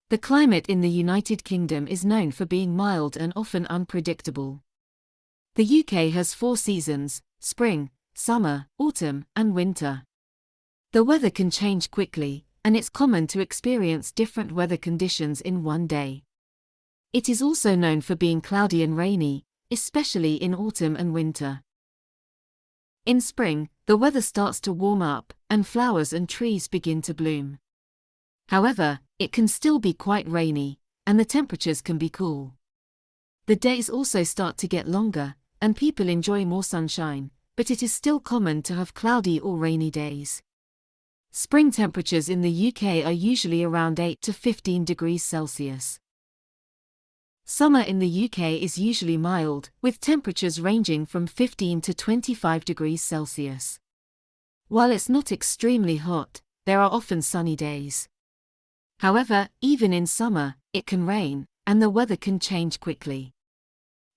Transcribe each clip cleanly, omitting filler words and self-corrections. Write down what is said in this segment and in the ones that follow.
The climate in the United Kingdom is known for being mild and often unpredictable. The UK has 4 seasons: spring, summer, autumn, and winter. The weather can change quickly, and it's common to experience different weather conditions in one day. It is also known for being cloudy and rainy, especially in autumn and winter. In spring, the weather starts to warm up, and flowers and trees begin to bloom. However, it can still be quite rainy, and the temperatures can be cool. The days also start to get longer, and people enjoy more sunshine, but it is still common to have cloudy or rainy days. Spring temperatures in the UK are usually around 8 to 15 degrees Celsius. Summer in the UK is usually mild, with temperatures ranging from 15 to 25 degrees Celsius. While it's not extremely hot, there are often sunny days. However, even in summer, it can rain, and the weather can change quickly.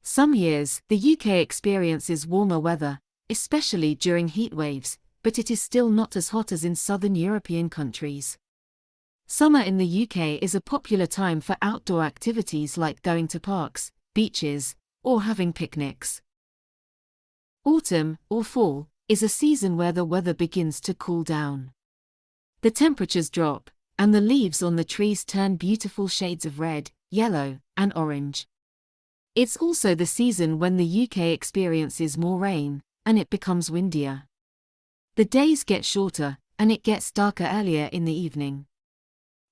Some years, the UK experiences warmer weather, especially during heat waves, but it is still not as hot as in southern European countries. Summer in the UK is a popular time for outdoor activities like going to parks, beaches, or having picnics. Autumn, or fall, is a season where the weather begins to cool down. The temperatures drop, and the leaves on the trees turn beautiful shades of red, yellow, and orange. It's also the season when the UK experiences more rain, and it becomes windier. The days get shorter, and it gets darker earlier in the evening.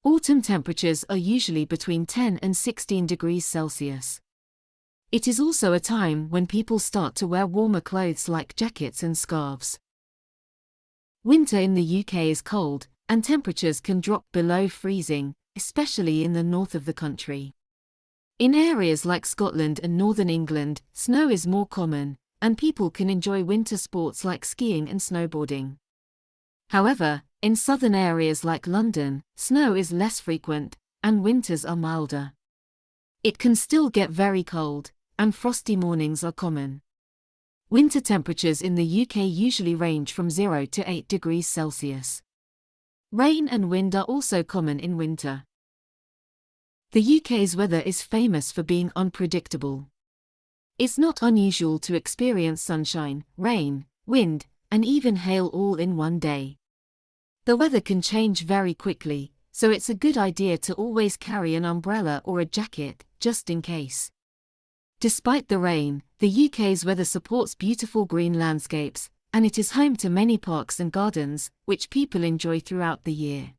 Autumn temperatures are usually between 10 and 16 degrees Celsius. It is also a time when people start to wear warmer clothes like jackets and scarves. Winter in the UK is cold, and temperatures can drop below freezing, especially in the north of the country. In areas like Scotland and northern England, snow is more common, and people can enjoy winter sports like skiing and snowboarding. However, in southern areas like London, snow is less frequent, and winters are milder. It can still get very cold, and frosty mornings are common. Winter temperatures in the UK usually range from 0 to 8 degrees Celsius. Rain and wind are also common in winter. The UK's weather is famous for being unpredictable. It's not unusual to experience sunshine, rain, wind, and even hail all in one day. The weather can change very quickly, so it's a good idea to always carry an umbrella or a jacket, just in case. Despite the rain, the UK's weather supports beautiful green landscapes, and it is home to many parks and gardens, which people enjoy throughout the year.